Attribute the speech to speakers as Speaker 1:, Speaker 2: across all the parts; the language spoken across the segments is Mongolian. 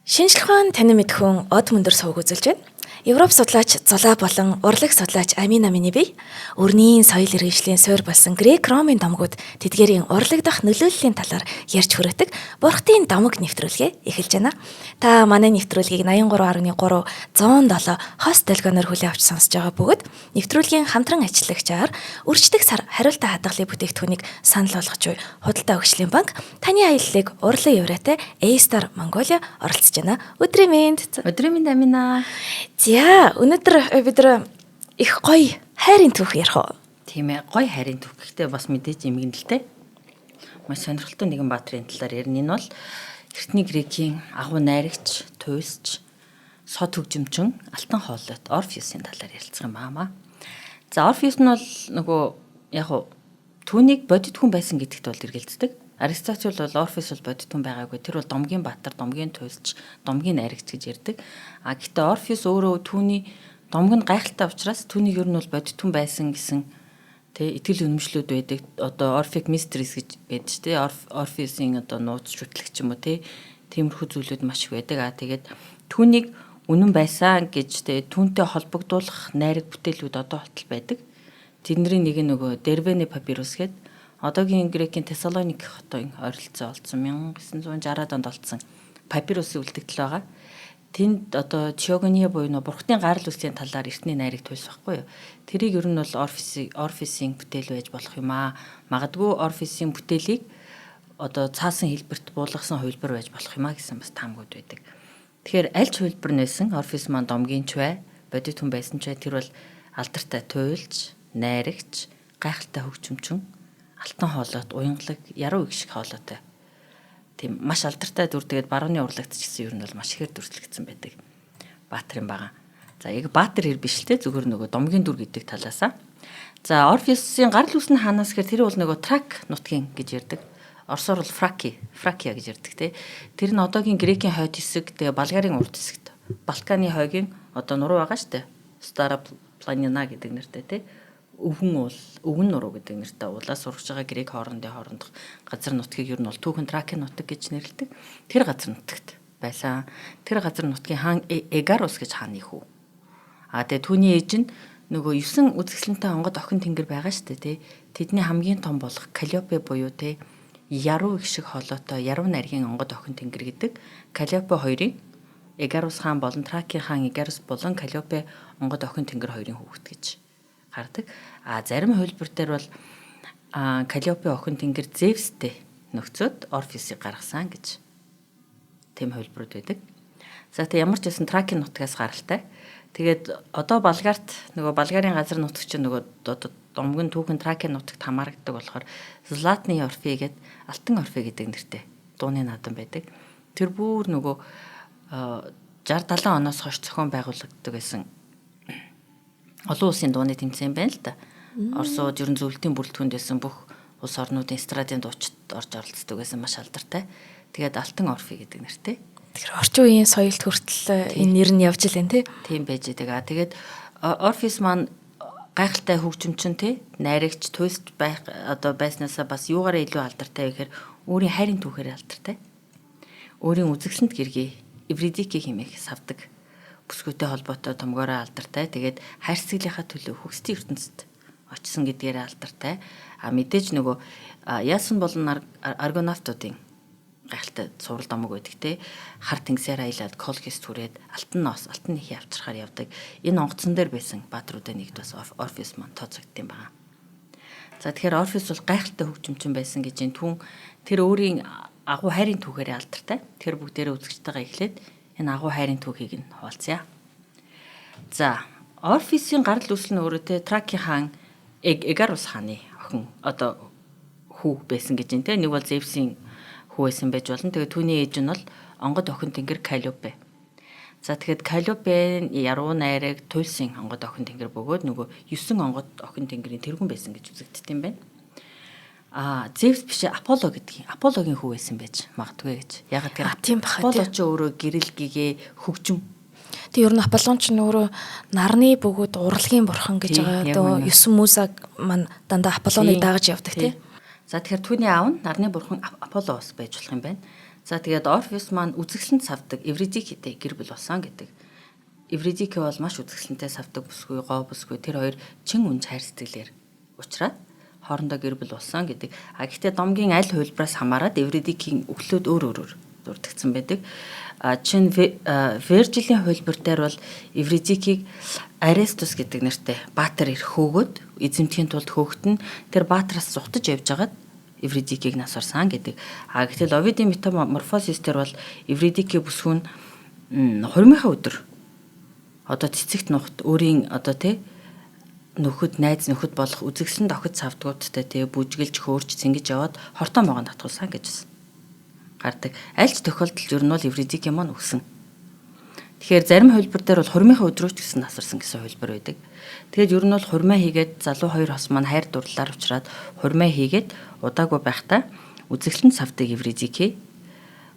Speaker 1: Шинжлэх ухаан танин мэдхүүн од мөндөр сувг үзүүлж байна. Европ судлаач Золаа болон урлаг судлаач Амина миний бие өрнийн соёл иргэншлийн суурь болсон грек ромын домгууд тэдгээрийн урлагдах нөлөөллийн талаар ярьж хүргэдэг Бурхтын домог нэвтрүүлгээ эхэлж байна. Та манай нэвтрүүлгийг 83.3 107 хост долгионоор хүлээн авч сонсож байгаа бөгөөд нэвтрүүлгийн хамтран ажиллагчаар үрждэг сар хариултаа хадгалын бүтээгдэхүүнийг санал болгож буй худалдаа өгчлийн банк таны аяллыг урлан еврейтэй A-Star Mongolia оролцож байна. Өдрийн мэнд.
Speaker 2: Өдрийн мэнд Амина.
Speaker 1: За, өнөөдөр бид их гоё хайрын түүх ярих уу?
Speaker 2: Тийм ээ, гоё хайрын түүх. Гэхдээ бас мэдээж эмгэнэлтэй. Маш сонирхолтой нэгэн баатрын талаар ярина. Энэ бол эртний грекийн агуу найрагч, туйлсч, сод хөгжимчин Алтан хоолойт Орфеусын талаар ярилцсан юм аа. За, Орфеус нь бол нөгөө түүнийг бодит хүн байсан гэдэгт бол эргэлздэг. Аристотель бол Орфеус бол бодит хүн байгаагүй. Тэр бол домгийн баатар, домгийн туйлсч, домгийн найрагч гэж ярьдаг. Гэхдээ Орфеус өөрөө түүний домог нь гайхалтай учраас түүнийг ер нь бол бодит хүн байсан гэсэн итгэл үнэмшлүүд байдаг. Одоо Orphic Mysteries гэж байдаг ч Орфеусын одоо нууц шүтлэг ч юм уу тиймэрхүү зүйлүүд маш их байдаг. Тэгээд түүнийг үнэн байсан гэж түүнтэй холбогдуулах найраг бүтээлүүд одоо хотол байдаг. Тэдний нэг нь нөгөө Дервене папирус гэдэг одоогийн грекийн Тессалоник хотын ойролцоо олдсон 1960-аад онд олдсон папирусын үлдэгдэл байгаа. Тэнд одоо Тиогония буюу Бурхтын гарал үүслийн талаар эртний найраг туйлс байхгүй юу. Тэрийг ер нь бол Орфеусын бүтээл байж болох юм аа. Магадгүй Орфеусын бүтээлийг одоо цаасан хэлбэрт буулгасан хувилбар байж болох юм аа гэсэн бас таамагуд байдаг. Тэгэхээр аль ч хувилбар нээсэн Орфеус маань домгийн ч бай, бодит хүн байсан ч бай тэр бол алдартай туйлж, найрагч, гайхалтай хөгжимчин, алтан хоолойт, уянгалаг, яруу их шиг хоолойтой. Тийм маш алдартай дүр тэгээд барууны урлагч гэсэн ер нь бол маш ихээр дүрслэгдсэн байдаг. Баатрын байгаа. За яг баатар хэр биш л те зүгээр нөгөө домгийн дүр гэдэг талаасаа. За Орфеусын гарал үүсний хаанаас гэхээр тэр бол нөгөө Трак нутгийн гэж ярьдаг. Оросоор бол Фракия гэж ярьдаг те. Тэр нь одоогийн грекийн хойд хэсэг тэгээ Болгарын урд хэсэгт. Балканы хойгийн одоо нуруу байгаа штэ. Стара Планина гэдэг нэртэй те. Өвгөн нуруу гэдэг нэртэй улаас урагж байгаа грек хоорондох газар нутгийг ер нь бол түүхэн Тракийн нутаг гэж нэрлэдэг. Тэр газар нутагт байсан. Тэр газар нутгийн хаан Эгарус гэж хааны хүү. Тэгээ түүний ээж нь нөгөө 9 үзэсгэлэнтэй онгод охин тэнгэр байгаа шүү дээ. Тэдний хамгийн том болох Калиопе буюу яруу их шиг хоолойтой яруу найргийн онгод охин тэнгэр гэдэг Калиопе хоёрын Эгарус хаан болон Тракийн хаан Эгарус болон Калиопе онгод охин тэнгэр хоёрын хүүхэд гэж гардаг. Зарим хувилбар дээр бол Калиопе охин тэнгэр Зевстэй нөхцөд Орфеусыг гаргасан гэж тийм хувилбарууд байдаг. За ямар ч байсан Тракийн нутгаас гаралтай. Тэгээд одоо Болгарт нөгөө Болгарын газар нутаг чинь нөгөө одоо домгон түүхэн Тракийн нутагт хамаардаг болохоор Златны Орфей гэдэг Алтан Орфей гэдэг нэртэй дууны наадам байдаг. Тэр бүр нөгөө 60-70 оноос хойш зохион байгуулагддаг байсан олон улсын дууны тэмцээн байна л да. Оросууд ер нь зөвлөлтийн бүрэлдэхүүнд байсан бүх улс орнуудын эстрадын дуучид орж оролцдог байсан маш алдартай. Тэгээд Алтан Орфей гэдэг нэртэй.
Speaker 1: Тэгэхээр орчин үеийн соёлд хүртэл энэ нэр нь явж илэн тий.
Speaker 2: Тийм байж байгаа. Тэгээд Орфеус маань гайхалтай хөгжимчин найрагч туйлсч байснаасаа бас юугаараа илүү алдартай гэхээр өөрийн хайрын түүхээр алдартай. Өөрийн үзэгсэлэнт гэргий Эвридике хэмээх савдаг бүсгүйтэй холбоотой томгоороо алдартай. Тэгээд хайр цэглийнхаа төлөө хөгсдийн ертөнцид очсон гэдгээрээ алдартай. Мэдээж нөгөө Ясон болон аргонавтуудын гайхалтай цуврал домог байдаг хар тэнгисээр аялаад Колхис түрээд алтан нэхий авчрахаар явдаг. Энэ онгоцон дээр байсан баатруудын нэгд бас Орфеус маань тооцогдсон байгаа. За тэгэхээр Орфеус бол гайхалтай хөгжимчин байсан гэж түн тэр өөрийн агуу хайрын түүхээрээ алдартай. Тэр бүгдээрээ үзэгчтэйгээ эхлээд энэ агуу хайрын түүхийг нь хуваалцъя. За Орфеусын гарал үүсэл нь өөрөө Тракийн хаан Эгарус хааны охин одоо хүү байсан гэж байна. Нэг бол Зевсийн хүү байсан байж болно. Тэгээ түүний ээж нь бол онгод охин тэнгэр Калиопе. За тэгэхэд Калиопе яруу найраг туйлсын онгод охин тэнгэр бөгөөд нөгөө 9 онгод охин тэнгэрийн тэргүүн байсан гэж үзэгддэг юм байна. Зевс биш Аполло гэдгийг Аполлогийн хүү байсан байж магадгүй гэж. Ягаад гэвэл Аполло ч өөрөө гэрэл гэгээ хөгжим.
Speaker 1: Тэг ер нь Аполлон ч өөрөө нарны бөгөөд урлагийн бурхан гэж байгаа. Одоо 9 мусаг маань дандаа Аполлоныг дагаж явдаг тий.
Speaker 2: За тэгэхээр түүний аав нь нарны бурхан Аполло бас байж болох юм байна. За тэгээд Орфеус маань үзэсгэлэнт савдаг Евридиктэй гэр бүл болсон гэдэг. Евридик бол маш үзэсгэлэнтэй савдаг бүсгүй, гоо бүсгүй тэр хоёр чин үнж хайр сэтгэлээр уулзраад хоорондоо гэр бүл болсон гэдэг. Гэхдээ домгийн аль хувилбараас хамаарат Евридикийн өглөөд өөр дурдгдсан байдаг. Чин Вержилийн хувилбар дээр бол Евридикийг Арестус гэдэг нэртэй баатар ирэх хөөгөөд эзэмтгэхийн тулд хөөгт нь тэр баатараас зугтаж явж байгаад Евридикийг насварсан гэдэг. Гэтэл Овидийн метаморфозис дээр бол Евридикийн бүсгүй нь хурмынхаа өдөр одоо цэцэгт нухад өөрийн одоо нөхөд найз нөхөд болох үзэгсэн дохид савдгуудтай бүжгэлж хөөрч цэнгэж яваад хортон могонд татгуулсан гэжсэн. Гардаг. Аль ч тохиолдолд ер нь бол Евридик маань өгсөн. Тэгэхээр зарим хувилбар дээр бол хурмынхаа өдрөөч гэсэн насварсан гэсэн хувилбар байдаг. Тэгээд ер нь бол хурмаа хийгээд залуу хоёр хос маань хайр дурлалаар уулзраад хурмаа хийгээд удаагүй байхдаа үзэсгэлэн савдаг Евридик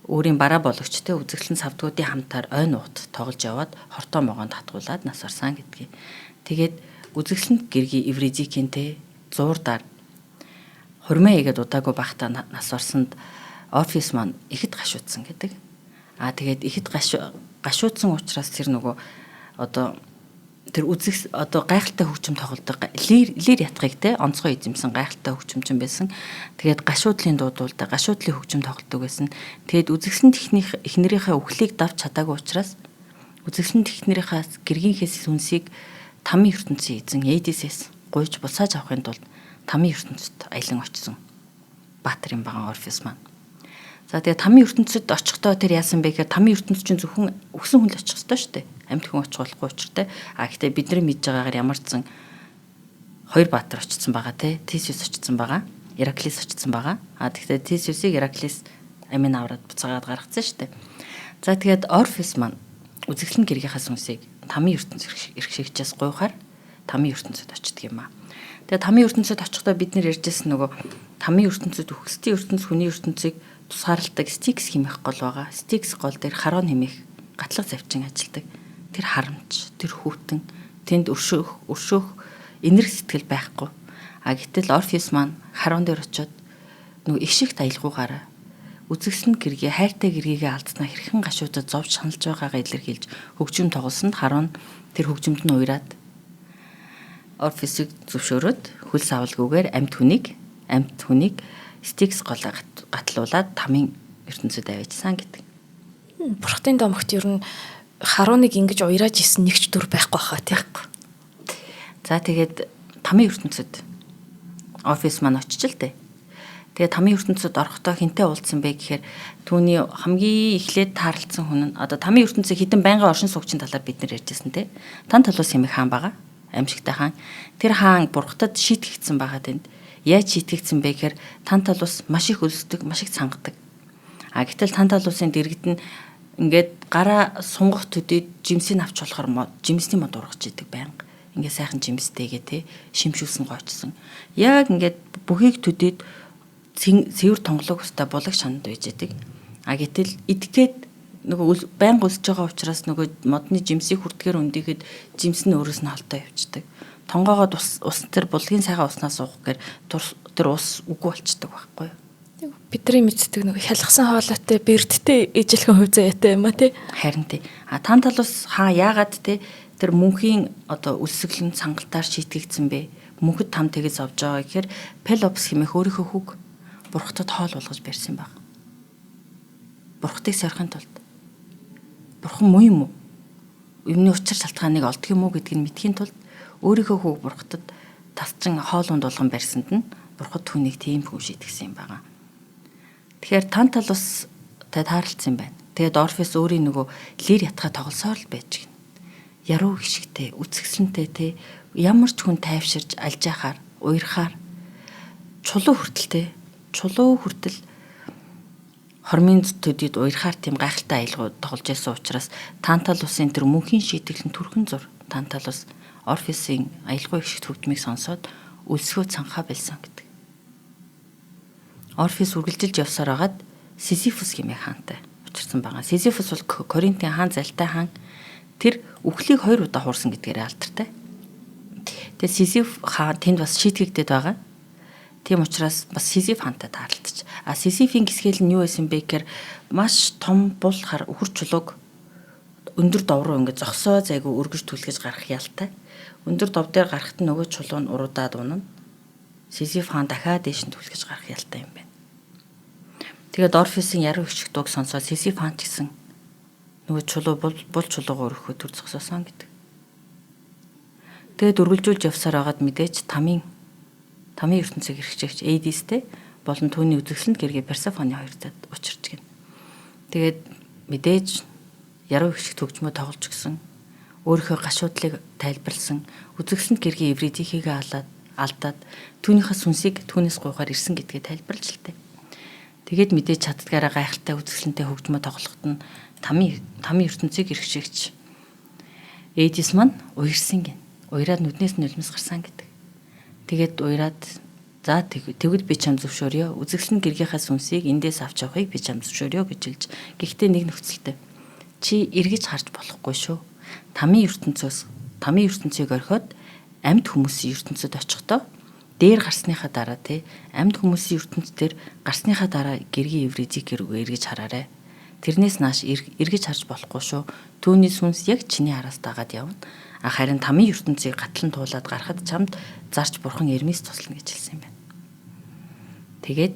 Speaker 2: өөрийн бараа бологчтой үзэсгэлэн савдгуудын хамтаар ой нуут тоглож яваад хортоо могонд татгуулаад насварсан гэдгийг. Тэгээд үзэсгэлэн гэргийн Евридикийн зуурдаар хурмаа хийгээд удаагүй байхдаа насварсанд Орфеус маань ихэд гашуудсан гэдэг. Тэгээд ихэд гашуудсан учраас тэр нөгөө одоо тэр гайхалтай хөгжим тоглодог лир ятгыг онцгой эзэмсэн гайхалтай хөгжимчин байсан. Тэгээд гашуудлын дуудуулдаг гашуудлын хөгжим тоглодог байсан. Тэгээд үзэгсэн эхнэрийнхээ үхлийг давж чадаагүй учраас үзэгсэн эхнэрийнхээ гэргийнхээс сүнсийг тамийн ертөнцийн эзэн Эдисээс гуйж булсааж авахын тулд тамийн ертөнцид аялан очсон баатарын баган Орфеус маань. За тэгээ тамийн ертөнцид очихдоо тэр яасан бэ гэхээр тамийн ертөнц чинь зөвхөн өгсөн хүн л очих ёстой шүү дээ. Амьд хүн очих болохгүй учиртай. Гэхдээ бидний мэдж байгаагаар ямар ч зэн хоёр баатар очсон байгаа Тесиус очсон байгаа. Ираклис очсон байгаа. Тэгэхээр Тесиусыг Ираклис амин аваад буцаагаад гаргацсан шүү дээ. За тэгээд Орфеус маань үзэсгэлэн гэргийнхаа сүнсийг тамийн ертөнц эрхшигчээс гуйхаар тамийн ертөнцид очдөг юм аа. Тэгээд тамийн ертөнцид очихдоо бид нэр ярьжсэн нөгөө тамийн ертөнцид үхсдийн ертөнц хүний ертөнцийг тусгаарладаг Стикс хэмээх гол байгаа. Стикс гол дээр харон хэмээх гатлаг завчин ажилдаг. Тэр харамч, тэр хүүтэн, тэнд өршөөх, энерги сэтгэл байхгүй. Гэтэл Орфеус маань харон дээр очиод нөгөө их шиг таялгуугаараа үзэсгэлэн гэргээ хайртай гэргийгээ алдснаа хэрхэн гашуудад зовж шаналж байгаагаа илэрхийлж хөгжим тоглосон харон тэр хөгжимд нь уураад Орфеусыг зөвшөөрөөд хөл савлгүйгээр амьд хүнийг Стикс голоо гатлуулаад тамийн ертөнцид аваачсан гэдэг.
Speaker 1: Бурхтын домогт ер нь харууныг ингэж уйрааж исэн нэгч дүр байхгүй хаа тийхгүй.
Speaker 2: За тэгээд тамийн ертөнцид Орфеус маань очиж л дээ. Тэгээд тамийн ертөнцид орохдоо хинтээ уулзсан бэ гэхээр түүний хамгийн эхлээд таарлцсан хүн нь одоо тамийн ертөнцийг хідэн байнгын оршин суугчийн талаар бид нар ярьжсэн те. Тан талуус хэмээх хаан байгаа. Амьжигтай хаан. Тэр хаан бурхтад шийтгэгдсэн байгаа тэнд. Яаж шийтгэгдсэн бэ гэхээр Танталус маш их өлсдөг, маш их цангадаг. Гэтэл Танталусын дэргэд нь ингээд гараа сунгах төдийд жимсийг авч болохоор жимсний мод ургаж идэг байнга. Ингээд сайхан жимстэйгээ шимшүүлсэн гоочсон. Яг ингээд бүхийг төдийд цэвэр тонголог өстэй булаг шанд байж идэг. Гэтэл идгээд нөгөө байнга өлсөж байгаа учраас нөгөө модны жимсийг хүрдгээр өндийхэд жимс нь өөрөөс нь холтоо явчихдаг. Тонгоогоод ус тэр булгийн сайхан уснаас уух гээр тэр ус үгүй болчдөг байхгүй юу?
Speaker 1: Бидний мэддэг нэг хялгсан хоолойтой бэрдтэй ижилхэн хувь заяатай юм а тий.
Speaker 2: Харин тий. Тан талус хаа яагаад тэр мөнхийн одоо үлсгэлэн цангалтаар шийтгэгдсэн бэ? Мөнхөд там тэгэж авж байгаа гэхээр Пелопс хэмээх өөрийнхөө хүүг бурхтад хоол болгож барьсан баг. Бурхтыг сорихын тулд бурхан муу юм уу? Юмны учир шалтгааныг олдох юм уу гэдгийг мэдхийн тулд өөрийнхөө хүүг бурхтад тасчин хоолунд болгон барьсанд нь бурхад түүнийг тийм хүн шийтгсэн юм байгаа. Тэгэхээр Танталус таарлцсан байна. Тэгээд Орфеус өөрийн нөгөө лир ятгаа тоглосоор л байж гин. Яруу гიშгтэй, үцгсэнтэй ямар ч хүн тайвширж алж яхаар, уярхаар чулуу хүртэл хормын төдийд уярхаар тийм гайхалтай аялгууд тоглож байсан учраас Танталусын тэр мөнхийн шийтгэл нь түрхэн зур Танталус Орфеусын аялгын их хөгжмийг сонсоод өлсгөө цанхаа байлсан гэдэг. Орфеус үргэлжилж явсаар агаад Сизифус хэмээх хаантай учирсан байгаа. Сизифус бол Коринтын хаан залтай хаан. Тэр үхлийг 2 удаа хуурсан гэдгээр алдартай. Тэгээд Сизиф хаан тэнд бас шийтгэгдээд байгаа. Тийм учраас бас Сизиф хаантай таарлцаж. А Сизифийн гисгэл нь юу байсан бэ гэхээр маш том бул үхэр чулууг өндөр дов руу ингээд зогсоо зайгүй өргөж түлхэж гарах ялтай. Өндөр дов дээр гарахт нь нөгөө чулуу нь уруудаад унана. Сизиф хаан дахиад дээш нь түлхэж гарах ялтай юм байна. Тэгээд Орфесын яруу хөвчг дууг сонсоод Сизиф хаан ч гэсэн нөгөө чулуу бул чулуугаар өргөхөд төр зогсоосон гэдэг. Тэгээд үргэлжлүүлж явсаар байгаад мэдээж тамийн ертөнцийг эрхжигч Эдистэй болон түүний үзэсгэлэнт гэргээ Персефоны хоёртад учирч гин. Тэгээд мэдээж яруу хөвчг төгжмөө тоглож гисэн. Өөрийнхөө гашуудлыг тайлбарлсан. Үзэсгэлэнт гэргийн Евридикийг алдаад түүнийхээ сүнсийг түүнээс гуйхаар ирсэн гэдгээ тайлбарлаж л тээ. Тэгээд мэдээж чаддгаараа гайхалтай үзэсгэлэнтэй хөгжмөө тоглоход нь тамийн ертөнцийг эрхжигч Эдис маань уярсан гин. Уяраад нүднээс нь нулимс гарсан гэдэг. Тэгээд уяраад за тэгвэл би чам зөвшөөрье. Үзэсгэлэнт гэргийнхаа сүнсийг эндээс авч явахыг би чам зөвшөөрье гэж хэлж. Гэхдээ нэг нөхцөлтэй. Чи эргэж харж болохгүй шүү. Тамийн ертөнцийг орхиод амьд хүмүүсийн ертөнцид очихдоо дээр гарсныхаа дараа амьд хүмүүсийн ертөнцийн дээр гарсныхаа дараа гэргийн Евридик эргэж хараарай. Тэрнээс нааш эргэж харж болохгүй шүү. Түүний сүнс яг чиний араас дагаад явна. Харин тамийн ертөнцийг гатлан туулаад гарахад чамд зарч бурхан Эрмис туслана гэж хэлсэн юм байна. Тэгээд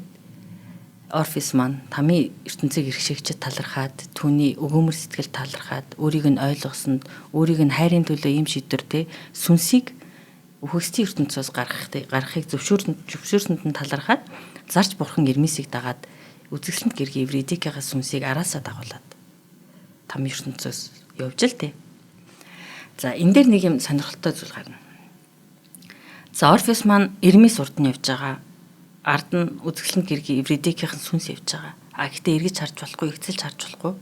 Speaker 2: Орфис маань тамийн ертөнцийг эрхшигчэд талархаад түүний өгөөмөр сэтгэл талархаад өөрийг нь ойлгосонд өөрийг нь хайрын төлөө ийм шийдвэр сүнсийг үхэгсдийн ертөнцөөс гаргахыг зөвшөөрсөнд нь талархаад зарч бурхан Эрмисийг дагаад үзэсгэлэнт гэргийн Евридикийн сүнсийг араасаа дагуулад тамийн ертөнцөөс явж л тээ. За энэ дээр нэг юм сонирхолтой зүйл гарна. За Орфис маань Эрмис урд нь явж байгаа. Ард нь үзэсгэлэнт гэргийн Евридикийн сүнс явж байгаа. Гэхдээ эргэж харж болохгүй, эцэлж харж болохгүй.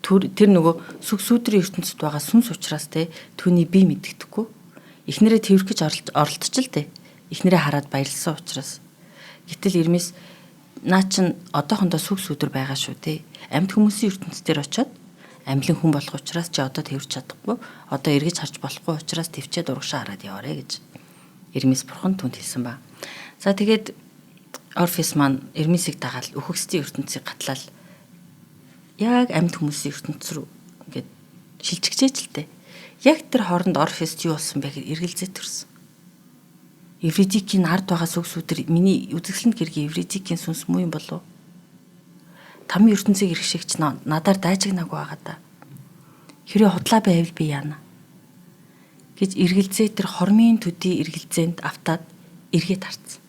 Speaker 2: Тэр нөгөө сүг сүүдрийн ертөнцид байгаа сүнс учраас түүний бие мэддэхгүй. Эхнэрээ тэрвэрхэж оролдож л эхнэрээ хараад баярлсан учраас. Гэтэл Эрмис наа чин одоохондоо сүг сүүдэр байгаа шүү Амьд хүмүүсийн ертөнцийн очиод амьлын хүн болох учраас чи одоо тэрвэрч чадахгүй. Одоо эргэж харж болохгүй учраас төвчээд урагшаа хараад яваарэ гэж Эрмис бурхан түнд хэлсэн ба. За тэгээд Орфис маань Эрмисийг дагаад үхэгсдийн ертөнцийг гатлал яг амьд хүмүүсийн ертөнц рүү ингээд шилжчихэж л Яг тэр хооронд Орфест юу болсон бэ гэхээр эргэлзээ төрсөн. Евридикийн ард байгаа сүг сүүдэр миний үзэсгэлэнт гэргийн Евридикийн сүнс муу юм болов? Тамийн ертөнцийг эрхшигч надаар дайжигнаагүй байгаа да. Хэрэг худлаа байвал би яана гэж эргэлзээ тэр хормын төдий эргэлзээнд автаад эргээд харцсан.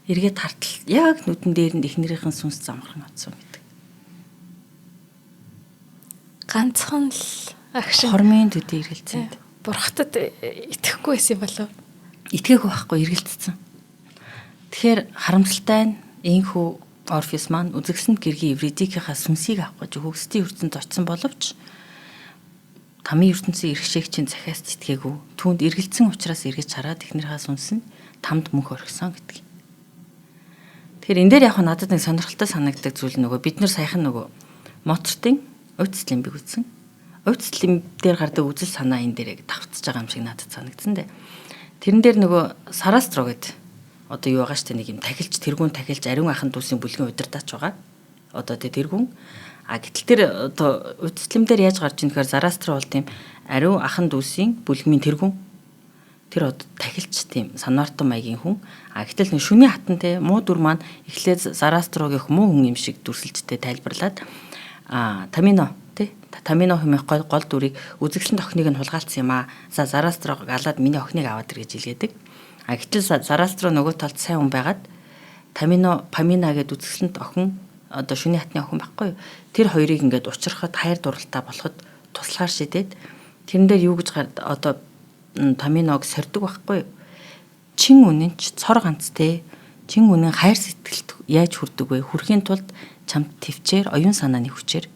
Speaker 2: Эргээд хартал яг нүдэн дээр нь эхнэрийнхэн сүнс замхан атсан гэдэг.
Speaker 1: Ганцхан л агш
Speaker 2: хормын төдий эргэлзээнд
Speaker 1: бурхтад итгэхгүй байсан юм болов?
Speaker 2: Итгээгүй байхгүй эргэлдсэн. Тэгэхээр харамсалтай нь энхүү Орфис маань үзэгсэнд гэргийн Евридикийнхаа сүнсийг авах гэж хөгсдийн ертөнд очсон боловч тамийн ертөнцийн эрхшээгчийн захиас итгээгүй. Түүнд эргэлдсэн учраас эргэж хараад эхнэрийнхаа сүнс нь тамд мөнх орхисон гэдэг. Тэгэхээр энэ дээр яг надад нэг сонирхолтой санагддаг зүйл нөгөө бид нар саяхан нөгөө Моцартын Оюутс лимбиг үзсэн. Оюутс лимб дээр гардаг үзэл санаа энэ дээр яг давтж байгаа юм шиг надад санагдсан дээ. Тэрэн дээр нөгөө Сарастро гэдэг одоо юу байгаа штэ нэг юм тэргүүн тахилж ариун ахын дүүсийн бүлгийн удирдаач байгаа. Одоо тэргүүн гэтэл тэр одоо үдслэм дээр яаж гарч ийн гэхээр Зарастро бол тийм ариун ахын дүүсийн бүлгийн тэргүүн тэр одоо тахилч тийм санаартан маягийн хүн. Гэтэл нэг шүний хатан те муу дүр маань эхлээд Зарастрогийн муу хүн юм шиг дүрсэлжтэй тайлбарлаад Тамино хэмээх гол дүрийг үзэгсэлэнт охиныг нь хулгайлцсан юм аа. Зарастрог алаад миний охиныг аваад ир гэж хэлгээдэг. Гэтэл Зарастро нөгөө талд сайн хүн байгаад Памина гэдэг үзэгсэлэнт охин одоо шүний хатны охин байхгүй юу? Тэр хоёрыг ингээд учрахад хайр дурлалтаа болоход туслахаар шидэд тэрэн дээр юу гэж одоо Паминог сордог байхгүй юу? Чин үнэн ч цор ганц те. Чин үнэн хайр сэтгэлд яаж хүрдэг вэ? Хүрхийн тулд чамд төвчээр оюун санааны хүчээр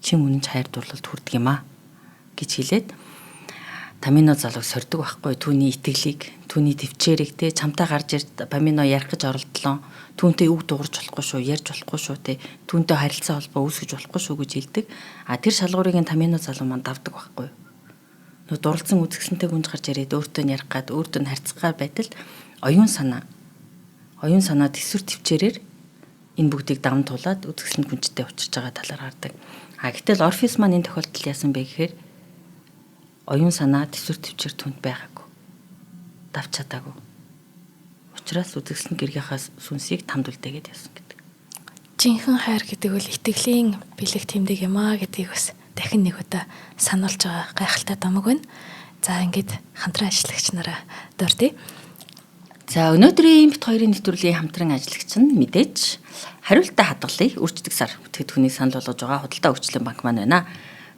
Speaker 2: чин үнэн хайр дурлалд хүрдэг юм аа гэж хэлээд Памино залууг сордог байхгүй түүний итгэлийг түүний төвчээрийг те чамтай гарч ирд Памино ярих гэж оролдлоо түүнтэй үг дуурж болохгүй шүү ярьж болохгүй шүү те түүнтэй харилцаа холбоо үүсгэж болохгүй шүү гэж хэлдэг тэр шалгуурыг Памино залуу маань давдаг байхгүй нөө дурлцсан үзэгсэнтэй гүнж гарч ирээд өөртөө ярих гад өөртөө харьцах байтал оюун санаа төсвөр төвчээрээр энэ бүгдийг даван туулаад үзэсгэлэнт гүнжтэй учирч байгаа талаар хардаг. Гэтэл Орфеус маань энэ тохиолдолд яасан бэ гэхээр оюун санаа төсвөр төвчээр түнд байгаагүй. Давч чадаагүй. Учираас үзэсгэлэн гэргийнхаа сүнсийг тамд үлдээгээд яасан гэдэг.
Speaker 1: Жинхэнэ хайр гэдэг бол итгэлийн бэлэг тэмдэг юм аа гэдгийг бас дахин нэг удаа сануулж байгаа гайхалтай домог байна. За ингээд хамтран ажиллагч нараа дурдъя.
Speaker 2: За өнөөдрийн бит хоёрын нэвтрүүлгийн хамтран ажиллагч нь мэдээж хариултаа хадгалыг үрждэг сар бүтээгдэхүүнийг санал болгож байгаа Худалдаа хөгжлийн банк маань байна.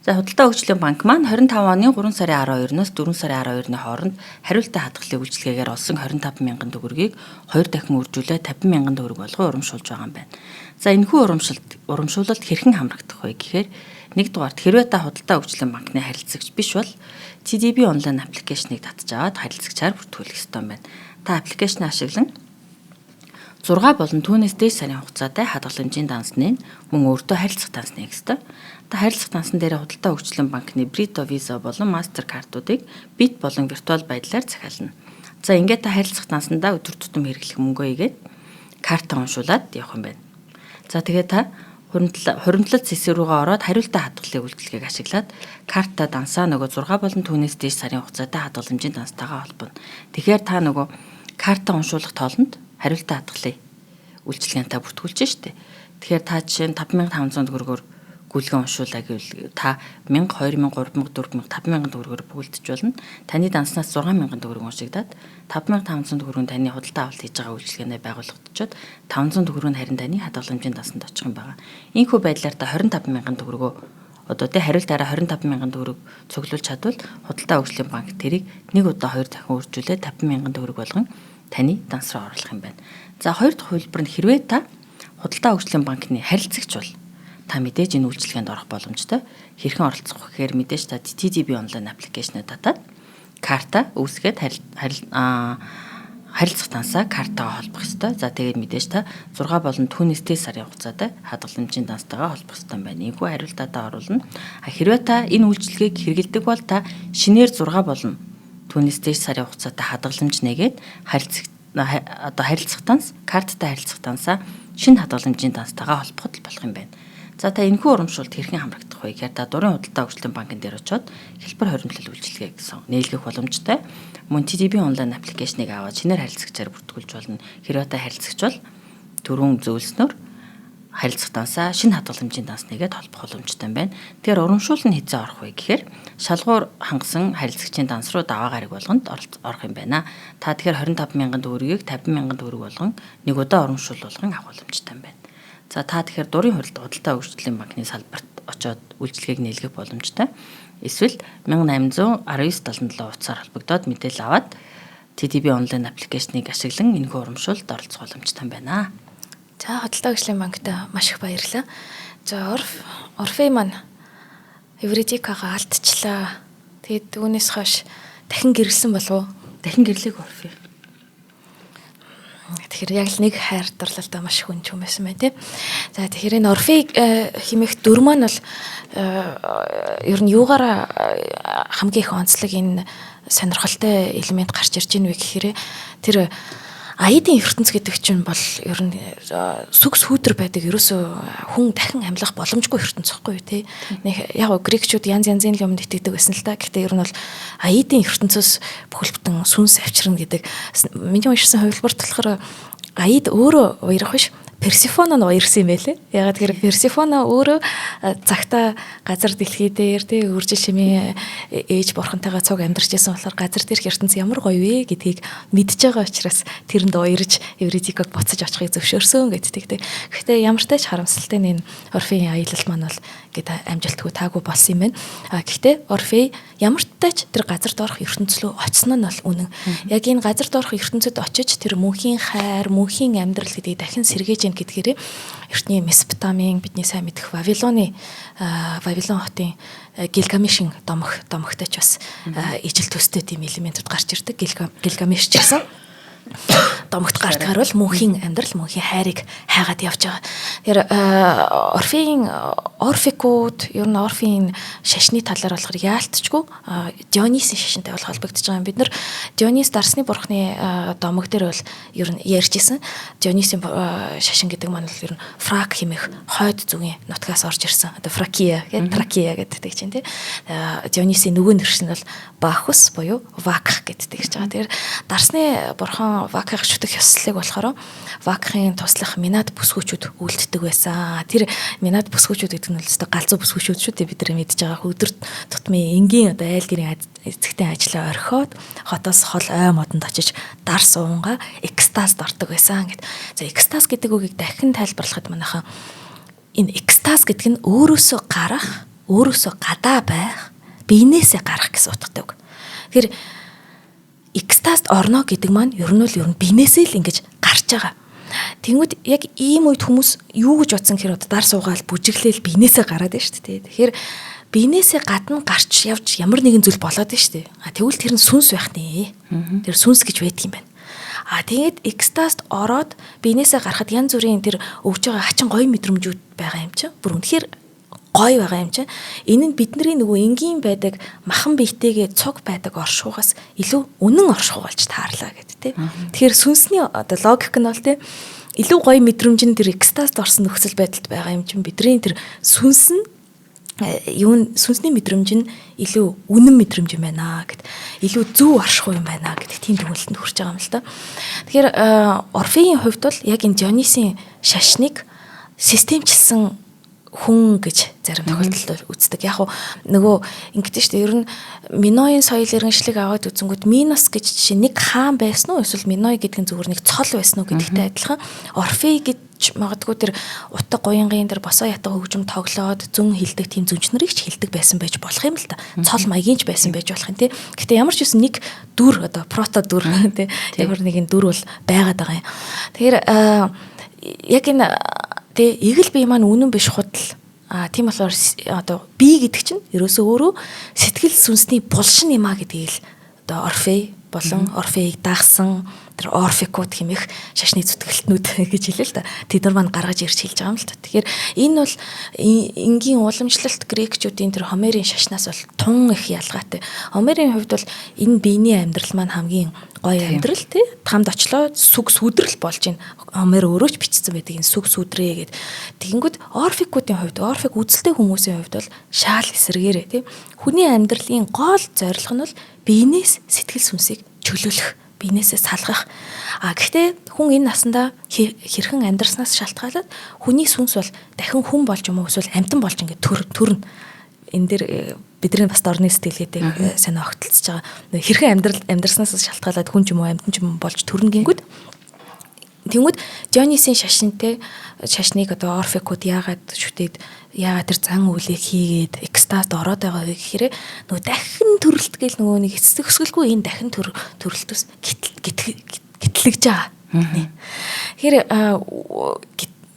Speaker 2: За Худалдаа хөгжлийн банк маань 25 оны 3 сарын 12-ноос 4 сарын 12-ны хооронд хариултаа хадгалын үйлчилгээгээр олсон 25 мянган төгрөгийг 2 дахин үржүүлээд 50 мянган төгрөг болгон урамшуулж байгаа юм байна. За энэхүү урамшуулалт хэрхэн хамрагдах вэ гэхээр нэгдүгээрт хэрвээ та Худалдаа хөгжлийн банкны харилцагч биш бол TDB онлайн аппликейшнийг татж аваад харилцагчаар бүртгүүлэх ёстой юм байна. Та аппликейшн ашиглан 6 болон түүнээс дээш сарын хугацаатай хадгаламжийн дансны мөн өөртөө харилцах данс нээх ёстой. Та харилцах дансан дээр Худалдаа хөгжлийн банкны Brito Visa болон MasterCard-уудыг бит болон виртуал байдлаар захиална. За ингээд та харилцах дансандаа өдөр тутам хэрэглэх мөнгөө игээд картаа уншуулад явах юм байна. За тэгээд та хуримтлал сэсвэр рүүгээ ороод хариултаа хадгалын үйлчилгээг ашиглаад картаа дансаа нөгөө 6 болон түүнээс дээш сарын хугацаатай хадгаламжийн дансатайгаа холбоно. Тэгэхээр та нөгөө картаа уншуулах тоолонд хариултаа хадгалын үйлчилгээний та бүртгүүлж штэ. Тэгэхээр та жишээ нь 5500 төгрөгөөр гүйлгэн уншуулаа гэвэл та 1000, 2000, 3000, 4000, 5000 төгрөгөөр бүгэлдэж болно. Таны данснаас 6000 төгрөг уншигдаад 5500 төгрөг нь таны худалдаа авалт хийж байгаа үйлчилгээний байгууллагатчод 500 төгрөг нь харин таны хадгаламжийн дансанд очих юм байна. Ийхүү байдлаар та 25000 төгрөгөө одоо тэ хариултаараа 25000 төгрөг цуглуулж чадвал Худалдаа хөгжлийн банк тэрийг нэг удаа 2 дахин үржүүлээд 50000 төгрөг болгон таны данс руу оруулах юм байна. За хоёр дахь хувилбар нь хэрвээ та Худалдаа хөгжлийн банкны харилцагч бол та мэдээж энэ үйлчилгээнд орох боломжтой. Хэрхэн оролцох вэ гэхээр мэдээж та TDB онлайн аппликейшнээ татаад карта үүсгээд харилцах дансаа картаагаа холбох ёстой. За тэгээд мэдээж та 6 болон түүнээс дээш сарын хугацаатай хадгаламжийн дансатайгаа холбох ёстой юм байна. Ийхүү хариултаатаа оруулна. Хэрвээ та энэ үйлчилгээг хэрэгэлдэг бол та шинээр 6 болон түүнээс дээш сарын хугацаатай хадгаламж нэгээд харилцах данс, карттай харилцах дансаа шинэ хадгаламжийн дансатайгаа холбоход болох юм байна. За та энэхүү урамшуулт хэрхэн хамрагдах вэ гэхээр та дурын Худалдаа хөгжлийн банкн дээр очиод хэлбэр хоримтлал үйлчилгээ гэсэн нээлгэх боломжтой. Мөн TDB онлайн аппликейшнийг аваад шинээр харилцагчаар бүртгүүлж болно. Хэрвээ та харилцагч бол түрүүн зөвлснөөр харилцах дансаа шинэ хадгаламжийн данс нэгээд холбох боломжтой юм байна. Тэгэхээр урамшуул нь хэзээ орох вэ гэхээр шалгуур хангасан харилцагчийн данс руу даваа гараг болгонд орох юм байна. Та тэгэхээр 25000 төгрөгийг 50000 төгрөг болгон нэг удаа урамшуул болгон авах боломжтой юм байна. За та тэгэхээр дурын Худалдаа хөгжлийн банкны салбарт очиод үйлчилгээг нээлгэх боломжтой. Эсвэл 1819-77 утсаар холбогдоод мэдээлэл аваад TDB онлайн аппликейшнийг ашиглан энэхүү урамшуулалд оролцох боломжтой байна.
Speaker 1: За Худалдаа хөгжлийн банктай маш их баярлалаа. За Орфей маань Евредикагаа алдчихлаа. Тэгээд үүнээс хойш дахин гэрэлсэн болов уу?
Speaker 2: Дахин гэрлээг Орфей.
Speaker 1: Тэгэхээр яг л нэг хайр дурлалтай маш их хүн ч юм байсан байна тийм. За тэгэхээр энэ Орфей хэмээх дүр маань бол ер нь юугаараа хамгийн их онцлог энэ сонирхолтой элемент гарч ирж ийн вэ гэхээр тэр Аидын ертөнц гэдэг чинь бол ер нь сүг сүүдэр байдаг ерөөсөө хүн дахин амьлах боломжгүй ертөнц гэхгүй юу те. Нэг яг грекчүүд янз янзын юмд итгэдэг байсан л та. Гэхдээ ер нь бол Аидын ертөнцөөс бүхэл бүтэн сүнс авчирна гэдэг. Миний уншсан хувилбарт болохоор Аид өөрөө уярах биш. Персефона нь уярсан юм байлээ. Ягаад гэхээр Персефона өөрөө цагта газар дэлхий дээр тий үржил шимийн ээж бурхантайгаа цуг амьдарч байсан болохоор газар дээрх ертөнц ямар гоё вэ гэдгийг мэдж байгаа учраас тэрэнд уярж Евредикаг буцаж очихыг зөвшөөрсөн гэддэг тий. Гэхдээ ямар ч тач харамсалтай нь энэ Орфейн аялал маань бол гэдэг амжилтгүй таагүй болсон юм байна. Гэхдээ Орфей ямар ч тач тэр газар доорх ертөнц рүү очсон нь бол үнэн. Яг энэ газар доорх ертөнцид очиж тэр мөнхийн хайр, мөнхийн амьдрал гэдгийг дахин сэргээж гэдгээрээ эртний Месопотамийн бидний сайн мэдэх Вавилон хотын Гилгамешийн домогтойч бас ижил төстэй тийм элементүүд гарч ирдэг. Гилгамеш ч гэсэн домогт гардгаар бол мөнхийн амьдрал, мөнхийн хайрыг хайгаад явж байгаа. Тэр орфикууд ер нь орфийн шашны талаар болохоор яалтчгүй Дионисын шашинтай бол холбогдож байгаа юм. Бид нар Дионис Дарсны бурхны домог дээр бол ер нь ярьжсэн. Дионисын шашин гэдэг маань бол ер нь фрак хэмээх хойд зүгийн нутгаас орж ирсэн. Одоо фракия гэдэг тракия гэдэг чинь тий. Дионисын нөгөө нэршин бол Бахус буюу Вакх гэдэг гэж байгаа. Тэгэхээр Дарсны бурхан Вакхыг шүтэх ёслолыг болохоор Вакхын туслах Минад бүсгүүчүүд үлддэг байсан. Тэр Минад бүсгүүчүүд гэдэг нь л өстой галзуу бүсгүүчүүд шүү дээ, бид нар мэдж байгаа. Өдөр тутмын энгийн одоо айл гэрийн эцэгтэй ажлаа орхиод хотоос хол ой модонд очиж Дарс уунга экстазд ордог байсан гэд. За экстаз гэдэг үгийг дахин тайлбарлахад манайхан энэ экстаз гэдэг нь өөрөөсөө гарах, өөрөөсөө гадаа байх, биенээсээ гарах гэсэн утгатай үг. Тэгэхээр экстазд орно гэдэг маань ер нь биенээсээ л ингэж гарч байгаа. Тэнгүүд яг ийм үед хүмүүс юу гэж бодсон гэхээр одоо дар суугаал бүжиглээл биенээсээ гараад байна шүү дээ. Тэгэхээр биенээсээ гадна гарч явж ямар нэгэн зүйл болоод байна шүү дээ. Тэгвэл тэр нь сүнс байх нэ. Тэр сүнс гэж байдаг юм байна. Тэгээд экстазд ороод биенээсээ гарахад янз бүрийн тэр өгж байгаа хачин гоё мэдрэмжүүд байгаа юм чинь. Бүр үнэхээр гоё байгаа юм чинь. Энэ нь бидний нөгөө энгийн байдаг махан биетэйгээ цуг байдаг оршуугаас илүү үнэн оршуу болж таарлаа гэдэг тий. Тэгэхээр сүнсний одоо логик нь бол тий илүү гоё мэдрэмж нь тэр экстазд орсон нөхцөл байдалд байгаа юм чинь бидний тэр сүнс нь сүнсний мэдрэмж нь илүү үнэн мэдрэмж юм байна гэд илүү зөв оршихуй юм байна гэдэг тийм дүгнэлтэнд хүрч байгаа юм л да. Тэгэхээр Орфеийн хувьд бол яг энэ Дионисын шашныг системчилсэн хүн гэж зарим тохиолдолд үздэг. Яг нөгөө ингэдэж шүү дээ. Ер нь Миноийн соёл иргэншлиг аваад үзэнгүүт Минос гэж жишээ нэг хаан байсан уу эсвэл Миной гэдэг нь зүгээр нэг цол байсан уу гэдэгтэй адилхан Орфей гэж магадгүй тэр утга гоёнгын тэр босоо ятга хөгжим тоглоод зүн хилдэг тийм зүнчнэрийг ч хилдэг байсан байж болох юм л та. Цол маягийнч байсан байж болох юм тий. Гэхдээ ямар ч үсэн нэг дүр одоо прото дүр тий. Ямар нэгэн дүр бол байгаад байгаа юм. Тэгэхээр яг энэ тэ эгэл бие маань үнэн биш худал. Тийм болохоор одоо би гэдэг чинь ерөөсөө өөрөө сэтгэл сүнсний булшин юм а гэдгийг л одоо Орфей болон Орфеийг дагсан тэр орфикууд хэмээх шашны зүтгэлтнүүд гэж хэлээ л да. Тэд нар маань гаргаж ирж хэлж байгаа юм л да. Тэгэхээр энэ бол энгийн уламжлалт грекчүүдийн тэр Хомерийн шашнаас бол тун их ялгаатай. Хомерийн хувьд бол энэ биений амьдрал маань хамгийн гоё амьдрал тий. Хамд очлоо сүг сүдрэл болж ин Хомер өөрөө ч бичсэн байдаг энэ сүг сүдрээ гэд. Тэгэнгүүт орфикуудын хувьд орфик үзэлтэй хүмүүсийн хувьд бол шаал эсэргээрээ тий. Хүний амьдралын гол зорилго нь бол биенээс сэтгэл сүнсийг чөлөөлөх, биенээсээ салгах. Гэхдээ хүн энэ насандаа хэрхэн амьдрснаас шалтгаалаад хүний сүнс бол дахин хүн болж юм уу эсвэл амьтан болж ингээд төрнө. Энэ дэр бидний бас дорны сэтгэлгээтэй санаа огтлцож байгаа. Хэрхэн амьдрснаас шалтгаалаад хүн ч юм уу амьтан ч юм болж төрнө гингүүд. Тэнгүүд Дионисын шашныг одоо орфикууд яагаад тэр зан үйлийг хийгээд экстазд ороод байгаа вэ гэхээр нөгөө дахин төрөлт гэл нөгөө нэг эсэсгэлгүй энэ дахин төрөлтөөс гэтлэгж байгаа. Тэгэхээр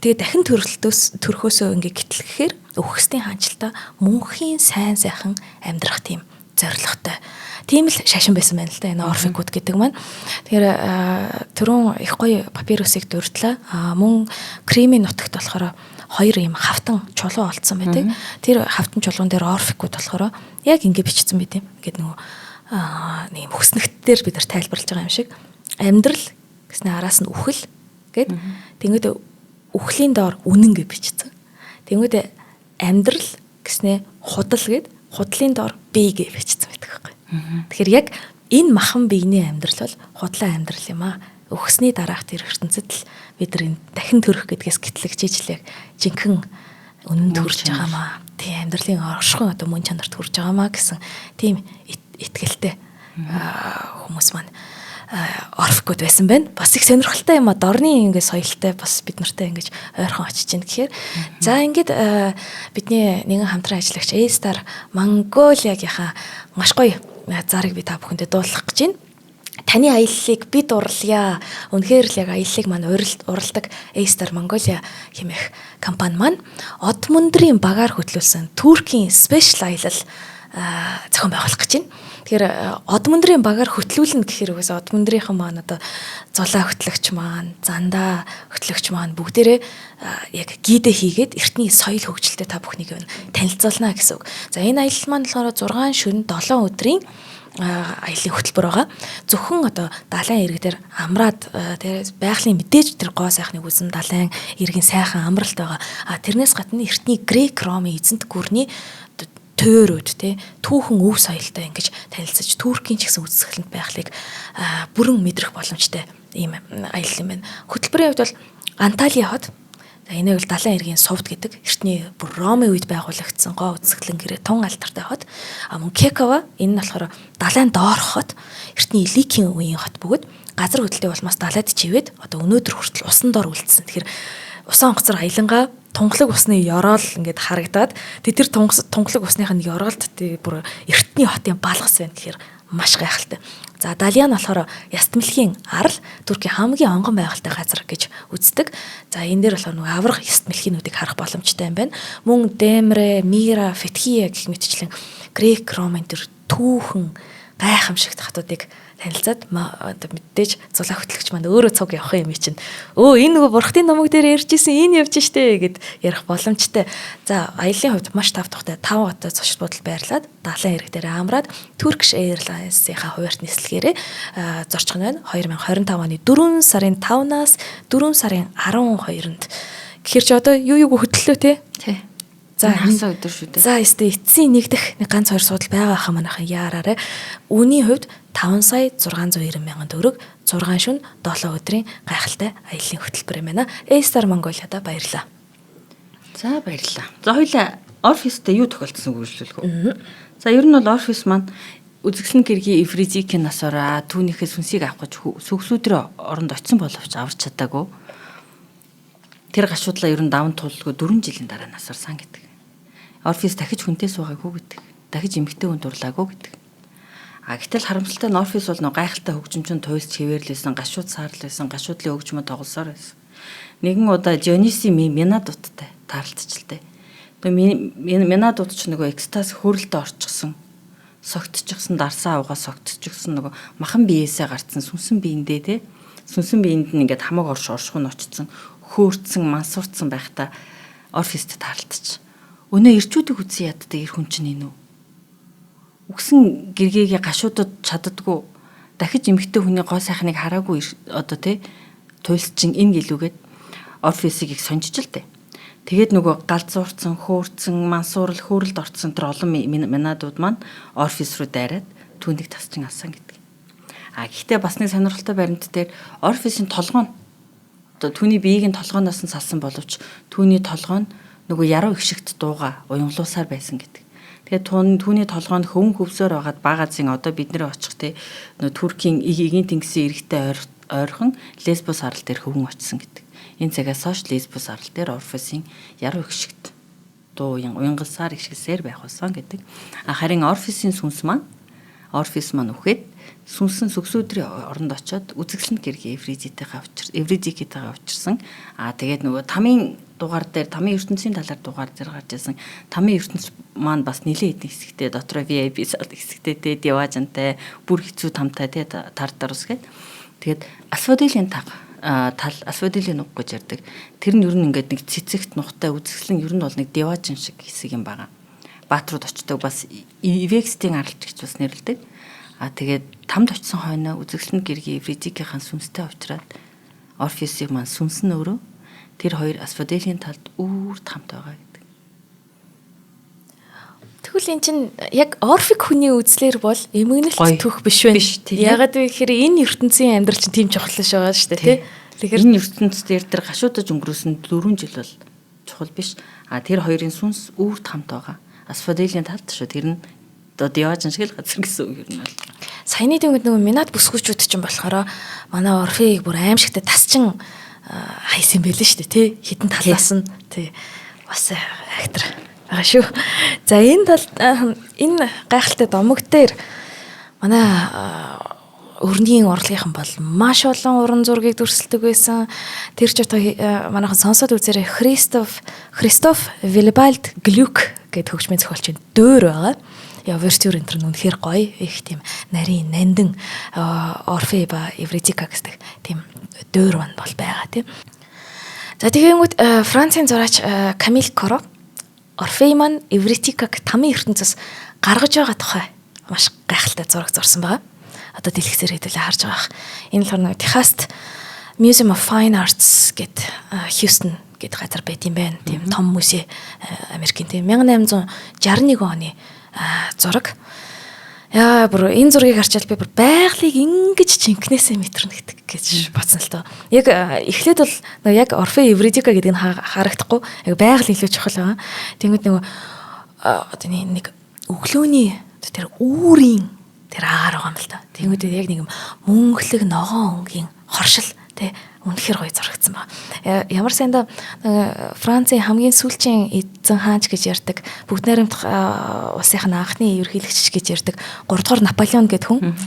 Speaker 1: тэгээ дахин төрөхөөсөө ингээ гэтлэхээр өхөсний хаанчлалтаа мөнхийн сайн сайхан амьдрах тийм зорилготой. Тийм л шашин байсан байна л да энэ орфикууд гэдэг маань. Тэгэхээр түрүүн их гоё папирусыг дурдлаа. Мөн кремийн нутагт болохоор хоёр юм хавтан чулуу олдсон байдаг. Тэр хавтан чулуун дээр орфикууд болохоор яг ингэ бичсэн байт юм. Ингээд нөгөө нэг хөснөгтдөр бид нар тайлбарлаж байгаа юм шиг амьдрал гэснээр араас нь үхэл гэд тэгээд үхлийн доор үнэн гэж бичсэн. Тэгээд амьдрал гэснээр худал гэд худлын доор бие гэж бичсэн байдаг байхгүй. Тэгэхээр яг энэ махан биений амьдрал бол худлаа амьдрал юм аа. Өгсний дараах тэр ертөнцид л бид нар энэ дахин төрөх гэдгээс гэтлэгчээжлээ жинхэнэ үнэн төрж байгаамаа. Тийм амьдралын оршихуйн одоо мөн чанарт хүрж байгаамаа гэсэн тийм итгэлтэй хүмүүс маань орфикууд байсан байна. Бас их сонирхолтой юм а дорны ингээд соёлтой бас бид нартай ингэж ойрхон очиж гин гэхээр за ингээд бидний нэгэн хамтран ажиллагч A-Star Mongolia-гийнхаа маш гоё зарыг би та бүхэндээ дуулгах гэж байна. Таны аяллыг бид урлая. Үнэхээр л яг аяллыг маань уралдаг A-Star Mongolia хэмээх компани маань од мөндрийн багаар хөтлүүлсэн Туркийн спешиал аялал зохион байгуулах гэж байна. Тэгэхээр од мөндрийн багаар хөтлүүлнэ гэхээр угсаа од мөндрийнхэн маань одоо зулаа хөтлөгч маань, зандаа хөтлөгч маань бүгдээрээ яг гидэ хийгээд эртний соёл хөгжилтэй та бүхнийг танилцуулна гэсэн үг. За энэ аялал маань болохоор 6 шөнө 7 өдрийн аяллаа хөтөлбөр байгаа. Зөвхөн одоо далайн ирэг дээр амраад тэр байгалийн мэдээж тэр гоо сайхныг үзэн далайн иргэн сайхан амралт байгаа. Тэрнээс гадна эртний грек ромын эзэнт гүрний төөрөөд тий түүхэн өв соёлтой ингэж танилцаж Туркийн ч гэсэн үзэсгэлэнт байхлыг бүрэн мэдрэх боломжтой ийм аялал юм байна. Хөтөлбөрийн хувьд бол Анталия хот. За энэ бол далайн иргэн Сувд гэдэг эртний бүр Ромын үед байгуулагдсан гоо үзэсгэлэн гэрээ тун алтартай хот. Мөн Кекава энэ нь болохоор далайн доорх хот. Эртний Ликийн үеийн хот бөгөөд газар хөдлөлтөй болмоос далайд чивээд одоо өнөөдөр хүртэл усан дор үлдсэн. Тэгэхээр усан онгоцор аялангаа тунгалаг усны ёроол ингээд харагдаад тэр тунгалаг усных нь ёроолд бүр эртний хотын балгас байна гэхээр маш гайхалтай. За Далиан болохоор ястмэлхийн арал Туркийн хамгийн онгон байгальтай газар гэж үздэг. За энэ дээр болохоор нөгөө аврах ястмэлхийнүүдийг харах боломжтой юм байна. Мөн Демре, Мира, Фетхие гэх мэтчлэн грек ромын төр түүхэн гайхамшигт хатуудыг танилцаад мэдээж зулаа хөтлөгч маань өөрөө цуг явах юм чинь. Энэ нөгөө бурхтын номог дээр ярьжсэн энэ явж штэ гэд ярих боломжтой. За аяллаа хувьд маш тав тухтай 5 хотод зочд буудал байрлаад далайн ирэг дээр амраад Turkish Airlines-ийнхаа хуваарьт нислэгээрээ зорчих нь байна. 2025 оны 4 сарын 5-наас 4 сарын 12-нд. Гэхдээ ч одоо юу хөтлөлөө те.
Speaker 2: Тий. За хасаа өдөр шүү дээ.
Speaker 1: За эцсийн нэгдэх нэг ганц хоёр судал байгаа хаа манайхан яараарэ. Үүний хувьд 5 сая 690 мянган төгрөг 6 шөнө 7 өдрийн гайхалтай аяллаа хөтөлбөр юм байна. A-Star Mongolia-да баярлалаа.
Speaker 2: За баярлалаа. За хоёлаа Орфистэй юу тохиолдсон үргэлжлүүлэх үү? За ер нь бол Орфис маань үзэсгэлэн гэргийн Эвризикийн насаараа түүнийхээ сүнсийг авах гэж сүгсүүдрээ оронд очисон боловч аварч чадаагүй. Тэр гашуудлаа ер нь даван туулгүй 4 жилийн дараа насарсан гэдэг. Орфис дахиж хүнтэй суугаагүй гэдэг. Дахиж эмэгтэй хүн дурлаагүй гэдэг. Гэтэл харамсалтай нь Орфис бол гайхалтай хөгжимчин туйлс чивэрлсэн, гашууд саарлсан, гашуудлын хөгжмөд тоглосоор байсан. Нэгэн удаа Диониси Минадуттай таарлтчихлээ. Тэгээ Минадут ч экстаз хөрөлтөд орчихсон. Согтчихсан дарсаа угаа согтчихсан махан биеэсээ гарцсан сүнсэн биендээ те. Сүнсэн биенд нь ингээд хамаг оршихуун очсон, хөөрцөн, мансуурцсан байхдаа Орфист таарлтчих. Өнөө ирчүүдийг үзсэн яддаг ир хүн чинь энэ үү? Үгсэн гэргээгээ гашуудад чаддаггүй дахиж эмэгтэй хүний гоо сайхныг хараагүй одоо тий туйлсчин энэ гэлүүгээд Орфисыг их сонжиж л дээ. Тэгээд галзуурцсан, хөөрцөн, мансуурал, хөөрөлд орцсон тэр олон минадууд маань Орфис руу дайраад түүнийг тасчин алсан гэдэг. Гэхдээ бас нэг сонирхолтой баримт дээр Орфисын толгой нь одоо түүний биеийг нь толгойноос нь салсан боловч түүний толгой нь яруу ихшигт дууга уянгалуусаар байсан гэдэг. Тэгээд түүний толгой нь хөвөн хөвсөөр байгаад багазын одоо бид нэр очих те Туркийн эгийн тэнгисийн иргэтэй ойрхон Лесбос арал дээр хөвөн очсон гэдэг. Энэ цагаас хойш Лесбос арал дээр Орфисын яруу ихшигт дуу уянгалсаар ихшгэлсээр байх болсон гэдэг. Харин Орфисын сүнс маань Орфис маань үхээд сүнсэн сүгсүүдрийн оронд очоод үзэсгэлэнт гэргийн Эвризикитэйгээ учирсан. Тэгээд тамийн дугаар дээр тамийн ертөнцийн талаар дугаар дээр гарч ирсэн. Тамийн ертөнц маань бас нэлээд хэдэн хэсэгтэй дотроо VIP хэсэгтэй те диважантай бүр хэцүү тамтай те тартар усгээд. Тэгээд асфодилийн тал асфодилийн нуг гэж ярддаг. Тэр нь ер нь ингээд нэг цэцэгт нухтай үзэсгэлэн ер нь бол нэг диважан шиг хэсэг юм байгаа. Баатрууд очдог бас Ивекстийн аралч гэж бас нэрлэдэг. Тэгээд тамд очисон хойно үзэсгэлэнт гэргийн Эвризикийн сүнстэй уулзраад Орфисыг маань сүнсэн өөрөө тэр хоёр асфодилийн талд үүрт хамт байгаа гэдэг.
Speaker 1: Тэгвэл эн чинь яг Орфик хүний үзлэр бол эмгэнэлт төх биш вэ? Ягаад вэ гэхээр энэ ертөнцийн амьдрал чинь тийм чухал байгаа шүү дээ, тий? Тэгэхээр
Speaker 2: энэ ертөнцид тэр гашуудаж өнгөрөөсөн 4 жил бол чухал биш. Тэр хоёрын сүнс үүрт хамт байгаа. Асфодилийн талд шүү. Тэр нь одоо Диожин шиг л газар гэсэн үг юм байна.
Speaker 1: Саяны дэнгүүд минад бүсгүүчүүд чинь болохоор манай Орфиг бүр аимшигтай тасчин хайсан байлээ шүү дээ, тий? Хитэн талаас нь тий. Бас актер байгаа шүү. За энэ гайхалтай домог дээр манай өрнгийн урлагийнхан бол маш олон уран зургийг дүрсэлдэг байсан. Тэр ч одоо манайхан сонсоод үзээрэй Христоф Виллибальд Глюк гэдэг хөгжмийн зохиолчийн дөөр байгаа. Ouverture энэ үнэхээр гоё. Их тийм нарийн нандин Орфей ба Евридика гэдэг тийм дөөр бан бол байгаа тийм. За тэгэнгүүт Францын зураач Камиль Коро Орфей маань Евридикаг тамийн ертөнцөөс гаргаж байгаа тухай маш гайхалтай зураг зурсан байгаа. Одоо дэлгэцээр хэдүүлээ харж байгаа. Энэ л нэг Техаст Museum of Fine Arts гэд Houston гэдэг газар байт юм байна. Тийм том музей Америкийн тийм 1861 оны зураг. Яа бүр энэ зургийг харчаад би бүр байгалыг ингэж жинкнээсээ мэтрэнэ гэж бодсон л доо. Яг эхлээд бол яг Орфей Евридика гэдэг нь харагдахгүй. Яг байгаль илүү чухал байгаа. Тэнгүүд нөгөө одоо нэг өглөөний тэр үүрийн тэр агаар байгаа юм л да. Тэнгүүд яг нэг мөнгөлөг ногоон өнгийн хоршил тэ үнэхээр гоё зурагдсан ба. Ямар санда Францын хамгийн сүүлчийн эзэн хаанч гэж ярьдаг, бүгд найрамдах улсынх нь анхны ерөнхийлөгч гэж ярьдаг 3 дугаар Наполеон гэдэг хүн.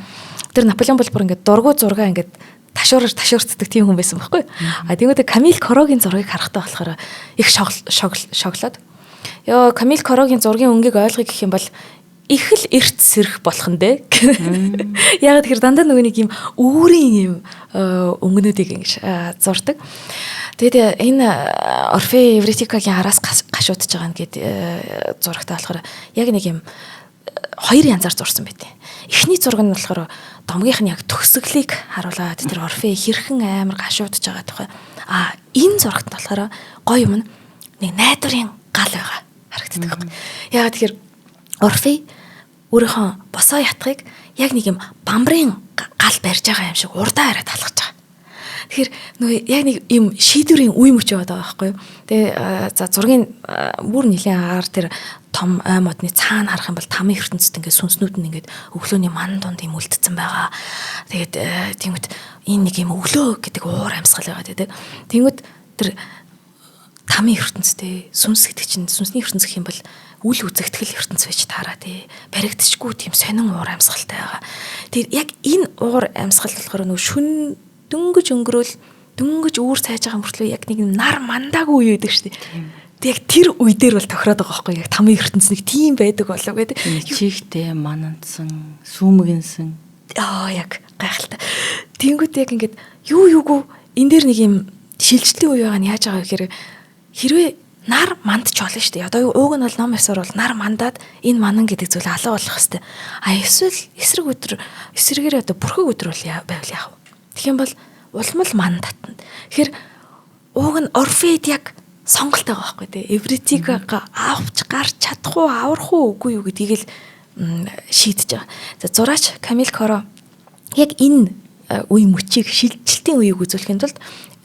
Speaker 1: Тэр Наполеон бол бүр ингээд дургу зургаа ингээд ташуурцдаг тийм хүн байсан байхгүй. Тэгвэл Камиль Корогийн зургийг харахтаа болохоор их шоглоод. Камиль Корогийн зургийн өнгийг ойлгох гэх юм бол их л эрт сэрэх болох нь дээ. Яг тэгэхээр дандаа нөгөө нэг юм өөрийн юм өнгөнүүдийг ингэж зурдаг. Тэгээд энэ Орфей Евридикагийн араас гашуудж байгаа нэгэд зурагтай болохоор яг нэг юм хоёр янзаар зурсан байдیں۔ Эхний зураг нь болохоор домгийнх нь яг төгсгөлийг харуулад тэр Орфей хэрхэн амар гашуудж байгаа тухай. Энэ зурагт нь болохоор гоё юм нэг найдварын гал байгаа харагддаг юм. Яг тэгэхээр Орфей өөрийнхөө босоо ятгыг яг нэг юм бамбарын гал барьж байгаа юм шиг урдаа хараад алхаж байгаа. Тэгэхээр нөгөө яг нэг юм шийдвэрийн үе мөч яваад байгаа байхгүй юу. Тэгээ за зургийн бүр нэлийн агаар тэр том ой модны цаана харах юм бол тамийн ертөнцид ингээд сүнснүүд нь ингээд өглөөний ман дунд юм үлдсэн байгаа. Тэгээд тиймэд энэ нэг юм өглөө гэдэг уур амьсгал байгаа тийм. Тиймэд тэр тамийн ертөнцтэй сүнс гэдэг чинь сүнсний ертөнц гэх юм бол үл үзэгтгэл ертөнц байж таараа тий баригдчихгүй тийм сонин уур амьсгалтай байгаа. Тэр яг энэ уур амьсгал болохоор нөгөө шүн дөнгөж өнгөрөөл дөнгөж үүр цайж байгаа мөртлөө яг нэг нар мандаагүй үе байдаг шүү дээ. Тэг яг тэр үе дээр бол тохироод байгаа байхгүй яг тамийн ертөнц нэг тийм байдаг болов гэдэг.
Speaker 2: Чигтэй манандсан сүүмгэнсэн.
Speaker 1: Яг гайхалтай. Тэнгүүд яг ингээд юугүй энэ дээр нэг юм шилжилтийн үе байгаа нь яаж байгаа гэхээр хэрвээ нар мандч болно шүү дээ. Одоо ууг нь бол ном ёсоор бол нар мандаад энэ манан гэдэг зүйл алга болох хэвээр. Эсвэл эсрэгээр одоо бүрхэг өдөр бол байвал яах вэ? Тэгэх юм бол улмал ман татна. Тэгэхээр ууг нь Орфейд яг сонголт байгаа байхгүй тий. Евридикаг авч гарч чадах уу, аврах уу үгүй юу гэдгийг л шийдэж байгаа. За зураач Камиль Коро яг энэ үе мөчийг шилжилтийн үеийг үзүүлэхэд тулд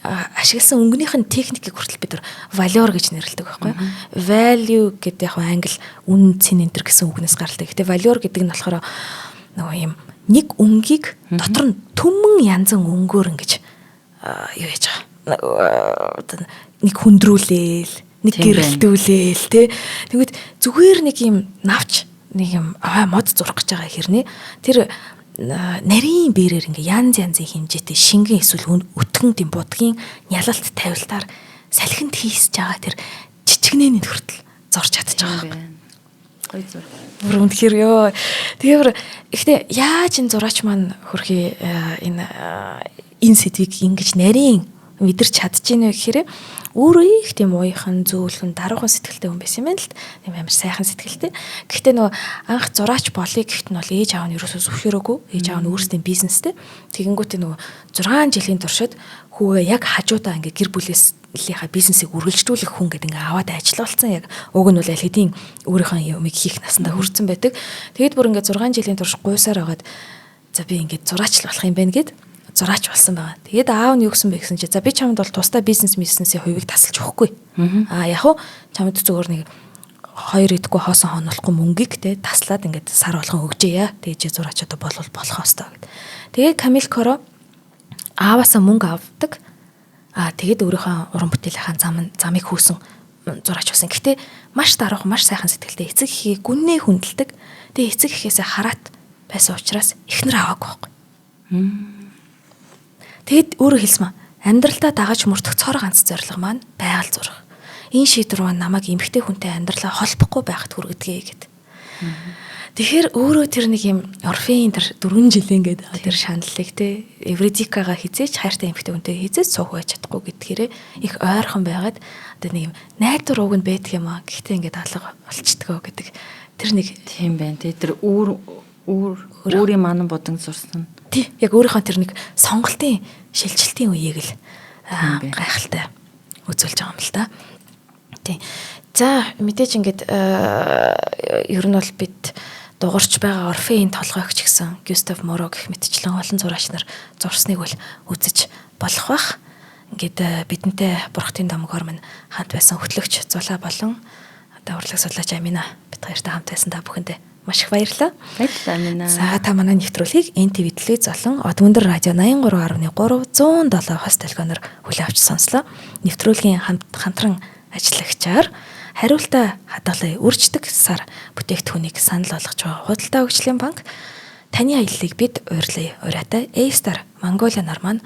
Speaker 1: ашигласан өнгөнийх нь техникийг хүртэл бид нар value гэж нэрлэдэг байхгүй юу? Value гэдэг яг англи үн цэн энэ төр гэсэн үгнээс гаралтай. Гэтэ value гэдэг нь болохоор нөгөө юм нэг өнгийг дотор нь төмөн янзан өнгөөр ингэж юу яаж байгаа. Нэг хүндрүүлээл, нэг гэрэлтүүлээл тий. Тэгвэл зүгээр нэг юм навч нэг юм мод зурах гэж байгаа хэрнээ тэр нарийн бэрээр ингээ янз янзын хэмжээтэй шингэн эсвэл өтгөн тийм будгийн нялалт тавилтаар салхинд хийсэж байгаа тэр жижигнэний хүртэл зорж чадчих байгаа юм. Гоё зур. Бүр үнэхээр ёо. Тэгэхээр ихтэй яаж энэ зураач маань хөрхий энэ сэдвийг ингэж нарийн мэдэрч чадчихэв гэхээр өөрөө их тийм ууйхан зөөлхөн даруухан сэтгэлтэй хүн байсан юм байна л тийм амар сайхан сэтгэлтэй. Гэхдээ нөгөө анх зураач болъё гэхэд нь бол ээж аав нь ерөөсөө зөвшөөрөөгүй. Ээж аав нь өөрсдийн бизнестэй. Тэгэнгүүтээ нөгөө 6 жилийн туршид хүүгээ яг хажуудаа ингээ гэр бүлээсийнхаа бизнесийг үргэлжлүүлэх хүн гэдэг ингээ аваад ажиллаулсан. Яг уг нь бол аль хэдийн өөрийнхөө юмыг хийх насандаа хүрсэн байдаг. Тэгэд бүр ингээ 6 жилийн турш гуйсаар агаад за би ингээ зураач л болох юм байна гэд зураач болсон байгаа. Тэгээд аав нь юу гэсэн бэ гэсэн чи за би чамд бол тусдаа бизнесийн хувийг тасалж өгөхгүй. Яг уу чамд зөвөр нэг 2 идэхгүй хоосон хоноолохгүй мөнгийг те таслаад ингээд сар болгон өгжээ. Тэгээд зураач одоо болох хэвээр гэд. Тэгээд Камиль Коро ааваасаа мөнгө авдаг. Тэгээд өөрийнхөө уран бүтээлийнхаа замыг хөөсөн зураач болсон. Гэтэ маш даруухан, маш сайхан сэтгэлтэй эцэг эхийг гүнээ хүндэлдэг. Тэгээд эцэг эхээсээ хараат байсан учраас эхнэр аваагүй байхгүй. Тэгэд өөрөө хэлсэн маа амьдралдаа дагаж мөрдөх цор ганц зорилго маань байгаль зурах. Энэ шийдвэр маань намайг эмгтэй хүнтэй амьдралаа холбохгүй байхад хүргэдэг гэд. Тэгэхээр өөрөө тэр нэг юм орфеин тэр 4 жилийн гээд тэр шаналлыг те Евредикагаа хизээч хайртай эмэгтэй хүнтэй хизээч суух байж чадахгүй гэдгээрээ их ойрхон байгаад одоо нэг юм найдвар уг нь байдаг юм аа. Гэхдээ ингээд алга болчтгоо гэдэг тэр нэг
Speaker 2: Тийм байна. Тэр өөрийн манан бодан зурсан.
Speaker 1: тий яг өөрийнхөө тэр нэг сонголтын шилжилтийн үеийг л гайхалтай үзүүлж байгаа юм л та. Тий. За мэдээж ингээд ер нь бол бид дуурч байгаа орфеин толгойгч гэсэн Гюстав Моро гэх мэтчлэн олон зураач нар зурсныг бол үзэж болох бах. Ингээд бидэнтэй Бурхтын домгоор минь хамт байсан хөтлөгч Зулаа болон одоо урлаг судлаач Амина бид хоёртай хамт байсан та бүхэндээ маш их баярлалаа.
Speaker 2: Баярлалаа Амина.
Speaker 1: За та манай нэвтрүүлгийг NTV телевиз болон Одмөндөр радио 83.3 107 хост телефоноор хүлээн авч сонслоо. Нэвтрүүлгийн хамтран ажиллагчаар хариултаа хадгалан үрждэг сар бүтээгдэхүүнийг санал болгож байгаа Худалдаа хөгжлийн банк таны аяллыг бид урьлая. Ураатай A-Star Mongolia нар маань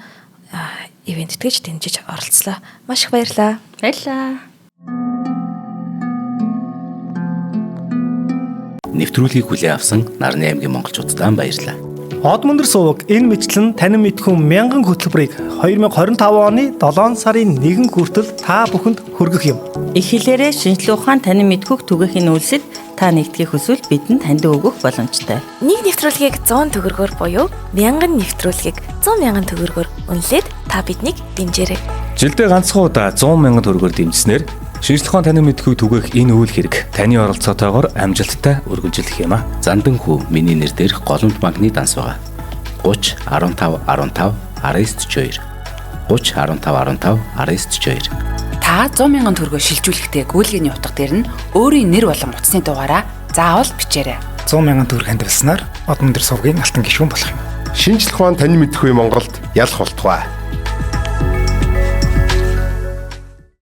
Speaker 1: ивент тэтгэж дэмжиж оролцлоо. Маш их баярлалаа.
Speaker 2: Баярлалаа.
Speaker 3: Нэвтрүүлгийг хүлээн авсан Нарны аймгийн монголчуудаа баярлалаа.
Speaker 4: Одмөндөр суваг энэ мэтлэн танин мэдхүн 1000 хөтөлбөрийг 2025 оны 7 сарын 1 хүртэл та бүхэнд хүргэх юм.
Speaker 2: Их хэлээрээ шинжлэх ухаан танин мэдхүг түгээхийн үйлсэд та нэгтгэх хүсвэл бидэнд танд өгөх боломжтой.
Speaker 1: Нэг нэвтрүүлгийг 100 төгрөгөөр буюу 1000 нэвтрүүлгийг 100,000 төгрөгөөр үнэлээд та биднийг дэмжээрэй.
Speaker 5: Жилдээ ганцхан удаа 100,000 төгрөгөөр дэмжснээр шинжлэх ухаан танин мэдхүг түгээх энэ үйл хэрэг таны оролцоотойгоор амжилттай үргэлжлэх юм а.
Speaker 3: Зандан хүү миний нэр дээрх голомт банкны данс байгаа. 30 15 15 1942 30 15 15 1942
Speaker 6: Та 100,000 төгрөгөөр шилжүүлэхдээ гүйлгээний утга дээр нь өөрийн нэр болон утасны дугаараа заавал бичээрэй.
Speaker 4: 100,000 төгрөг хандвалснаар Одмөндөр сувгийн алтан гишүүн болох юм.
Speaker 7: Шинжлэх ухаан танин мэдхгүй Монголд ялах болтугай.